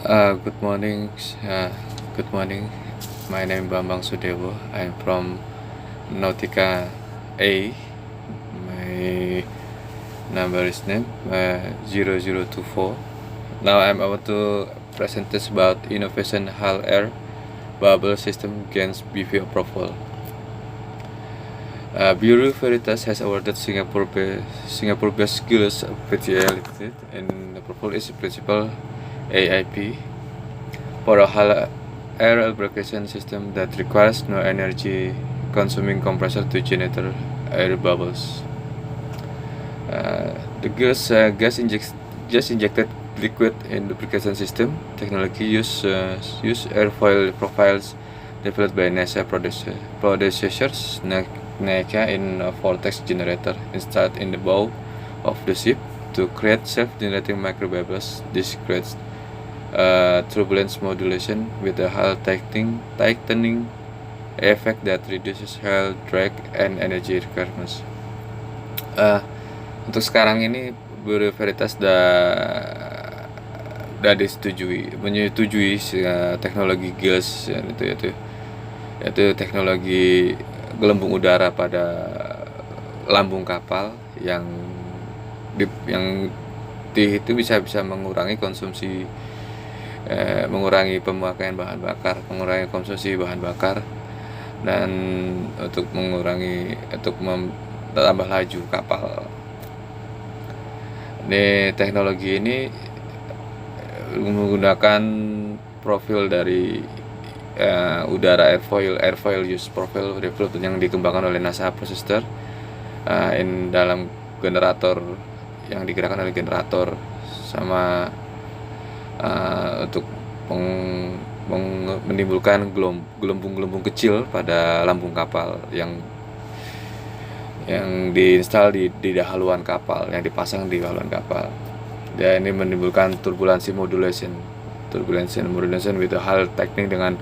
Good morning. Good morning. My name Bambang Sudewo. I'm from Nautica A. My number is name 0024. Now I'm about to present this about innovation Hal Air bubble system gains BV approval. Bureau Veritas has awarded Singapore-based Gilles PTL Limited and the approval is principal AIP for a Hal air lubrication system that requires no energy consuming compressor to generate air bubbles. The gas injected liquid in lubrication system technology use airfoil profiles developed by NASA predecessors NECA in a vortex generator installed in the bow of the ship to create self-generating microbubbles. This creates turbulence modulation with a hull tightening effect that reduces hull drag and energy requirements. Untuk sekarang ini Bureau Veritas udah menyetujui teknologi gas yaitu teknologi gelembung udara pada lambung kapal yang itu bisa mengurangi mengurangi pemakaian bahan bakar, mengurangi konsumsi bahan bakar, dan untuk tambah laju kapal. Teknologi ini menggunakan profil dari udara airfoil use profile developed yang dikembangkan oleh NASA Processor dalam generator yang digerakkan oleh generator sama untuk menimbulkan gelembung-gelembung kecil pada lambung kapal yang diinstal di haluan kapal, yang dipasang di haluan kapal. Dan ini menimbulkan turbulency modulation with a hull tightening dengan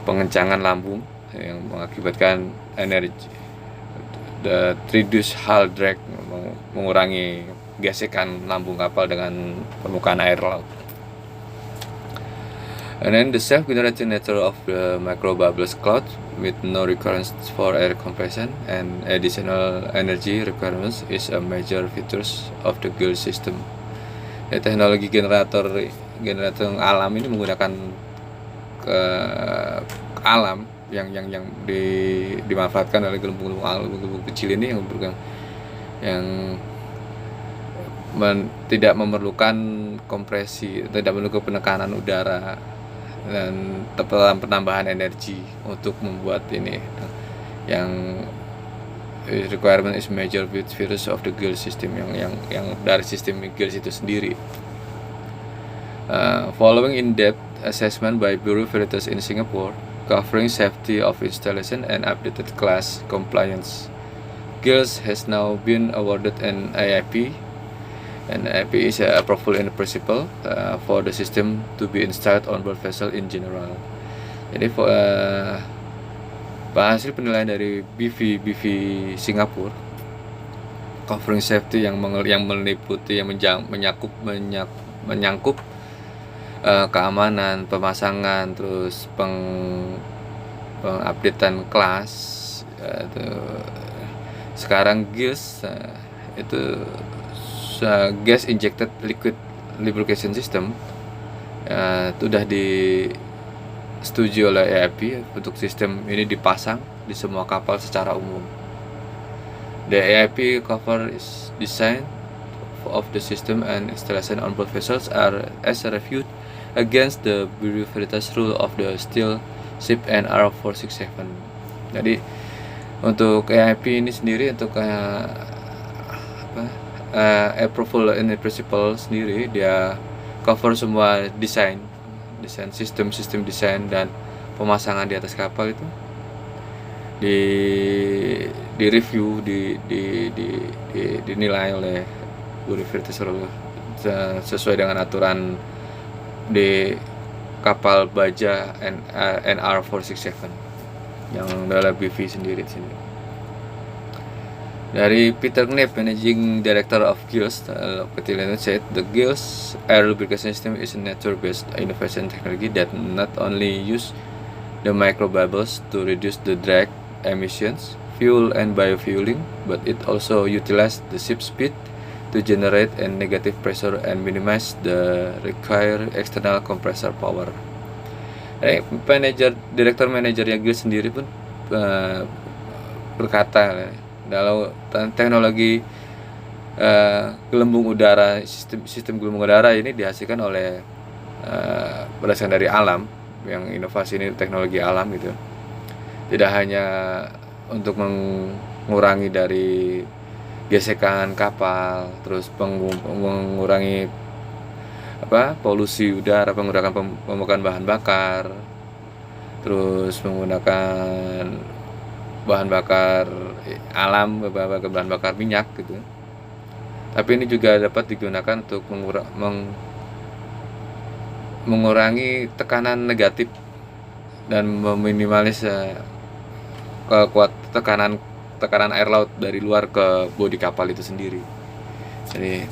pengencangan lambung yang mengakibatkan energi reduce hull drag, mengurangi gesekan lambung kapal dengan permukaan air laut. And then the self-generating nature of the microbubbles cloud with no requirements for air compression and additional energy requirements is a major features of the GIL system. Teknologi generator alam ini menggunakan alam yang dimanfaatkan oleh gelembung kecil ini yang tidak memerlukan kompresi, tidak memerlukan penekanan udara dan penambahan energi untuk membuat ini yang requirement is major features of the GIL system yang dari sistem GIL itu sendiri. Following in-depth assessment by Bureau Veritas in Singapore covering safety of installation and updated class compliance, GILS has now been awarded an AIP. And AIP is approval in principle for the system to be installed on board vessel in general. Jadi hasil penilaian dari BV Singapura covering safety yang meliputi menyangkup keamanan, pemasangan, terus pengupdatean kelas. Sekarang GILS itu gas injected liquid lubrication system sudah disetujui oleh AIP untuk sistem ini dipasang di semua kapal secara umum. The AIP cover is design of the system and installation on board vessels are as reviewed against the Bureau Veritas rule of the steel ship NR 467. Jadi untuk AIP ini sendiri untuk approval in principle sendiri dia cover semua desain sistem desain dan pemasangan di atas kapal itu di review dinilai oleh Bureau Veritas sesuai dengan aturan di kapal baja NR 467 yang adalah BV sendiri di sini. Dari Peter Knapp, Managing Director of GILS, Petilino said the GILS air lubrication system is a nature-based innovation technology that not only use the microbubbles to reduce the drag emissions, fuel and biofueling, but it also utilizes the ship speed to generate a negative pressure and minimize the required external compressor power. Direktur manajernya GILS sendiri pun berkata, kalau teknologi gelembung udara, sistem gelembung udara ini dihasilkan oleh berdasarkan dari alam, yang inovasi ini teknologi alam gitu. Tidak hanya untuk mengurangi dari gesekan kapal, terus mengurangi polusi udara, menggunakan pembakaran bahan bakar, terus menggunakan bahan bakar alam, bahan bakar minyak gitu. Tapi ini juga dapat digunakan untuk mengurangi tekanan negatif dan meminimalis tekanan air laut dari luar ke bodi kapal itu sendiri. Jadi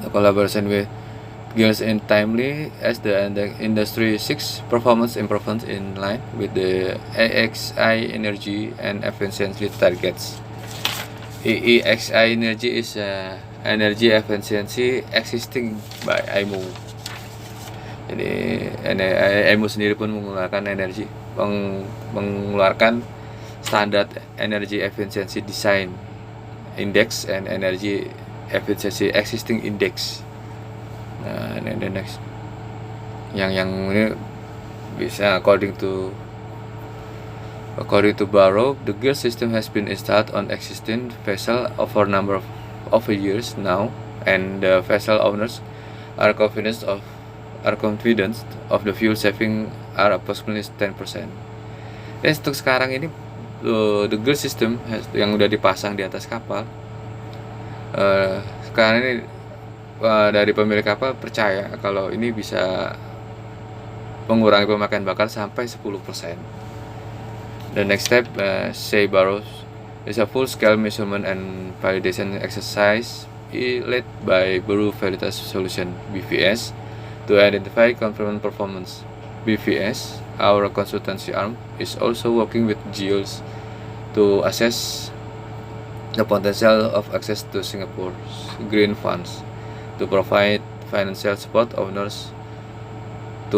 collaboration with GILS in timely as the industry seeks performance improvements in line with the EEXI energy and efficiency targets. EEXI energy is energy efficiency existing by IMO. Jadi IMO sendiri pun mengeluarkan standar energy efficiency design index and energy efficiency existing index. Nah, ini next. Yang ini bisa according to Barrow, the GILS system has been installed on existing vessel over a number of years now, and the vessel owners are confident of the fuel saving are approximately 10%. Dan untuk sekarang ini the GILS system yang udah dipasang di atas kapal, sekarang ini dari pemilik kapal percaya kalau ini bisa mengurangi pemakaian bakar sampai 10%. The next step, say Barrow, is a full-scale measurement and validation exercise led by Bureau Veritas Solutions (BVS) to identify confirmed performance. BVS, our consultancy arm, is also working with GILS to assess the potential of access to Singapore's green funds to provide financial support to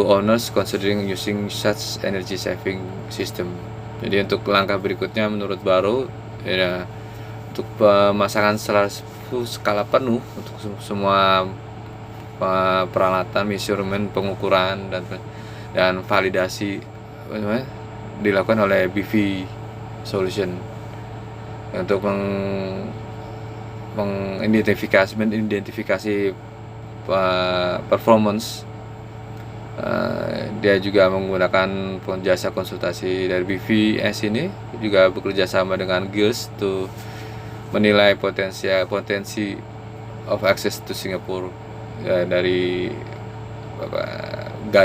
owners considering using such energy saving system. Jadi untuk langkah berikutnya menurut Barrow, ya, untuk pemasangan skala penuh untuk semua peralatan, measurement, pengukuran dan validasi dilakukan oleh BV Solution untuk mengidentifikasi performance. Dia juga menggunakan jasa konsultasi dari BVS ini, juga bekerja sama dengan GILS untuk menilai potensi of access to Singapore dari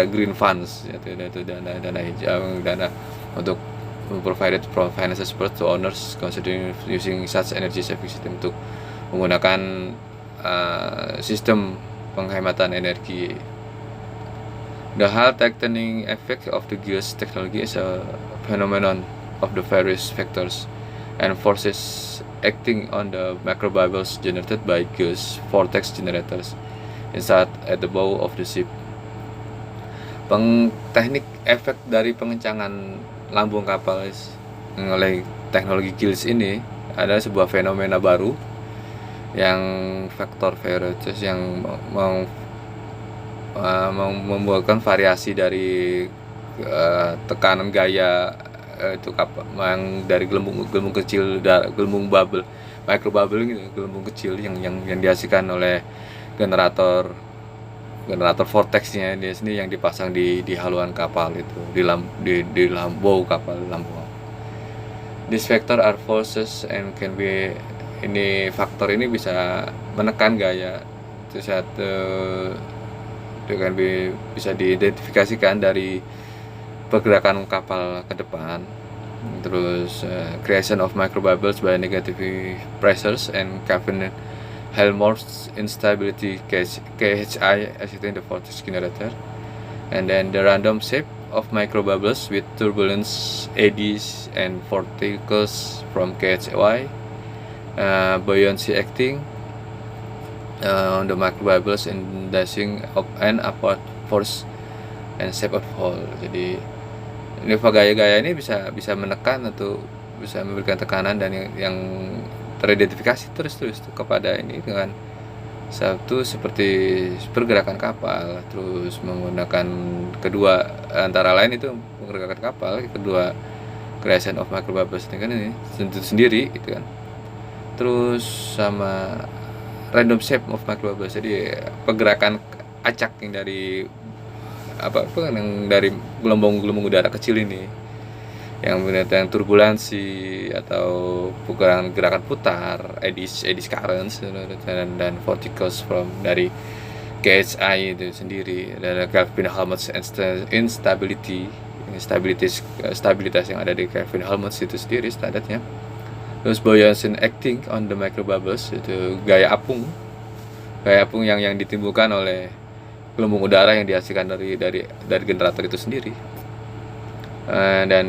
green funds, yaitu dana hijau, dana untuk provided financial support to owners considering using such energy saving system, untuk menggunakan sistem penghematan energi. The heart-tightening effect of the GILS technology is a phenomenon of the various factors and forces acting on the microbubbles generated by GILS vortex generators installed at the bow of the ship. Teknik efek dari pengencangan lambung kapal oleh teknologi GILS ini adalah sebuah fenomena baru yang faktor Veritas yang membuatkan variasi dari tekanan gaya itu kapal yang dari gelembung kecil, gelembung bubble, micro bubble gitu, gelembung kecil yang dihasilkan oleh generator vortexnya dia sendiri yang dipasang di haluan kapal itu, di lambung kapal, lambung. This factor are forces and can be, faktor ini bisa menekan gaya itu bisa diidentifikasikan dari pergerakan kapal ke depan. Terus creation of microbubbles by negative pressures and Kelvin Helmholtz instability KHI exciting the vortex generator, and then the random shape of microbubbles with turbulence eddies and vorticles from KHY, buoyancy acting on the microbubbles and dashing up and upward force and shape of fall. Jadi ini gaya-gaya ini bisa menekan atau bisa memberikan tekanan dan yang teridentifikasi terus kepada ini dengan satu seperti pergerakan kapal, terus menggunakan kedua antara lain itu pergerakan kapal, kedua creation of microbubbles kan ini tentu sendiri gitu kan. Terus sama random shape of microbubbles, jadi pergerakan acak yang dari yang dari gelombang udara kecil ini yang turbulensi atau gerakan putar, eddies currents dan vorticles from dari KHI itu sendiri, dan Kelvin-Helmholtz stabilitas yang ada di Kelvin-Helmholtz itu sendiri standarnya. Terus buoyancy acting on the microbubbles, itu gaya apung yang ditimbulkan oleh gelombang udara yang dihasilkan dari generator itu sendiri. Dan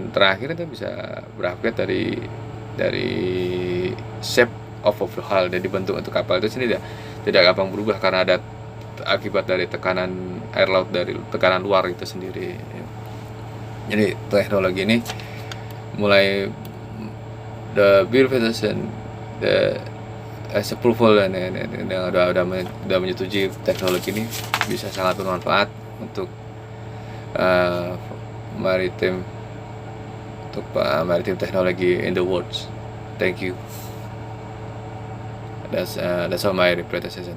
terakhir itu bisa berakibat dari shape of the hull, dan dibentuk untuk kapal itu sendiri tidak gampang berubah karena ada akibat dari tekanan air laut dari tekanan luar itu sendiri. Jadi teknologi ini mulai the verification, the approval dan udah menyetujui teknologi ini bisa sangat bermanfaat untuk maritime technology in the world. Thank you. That's all my presentation.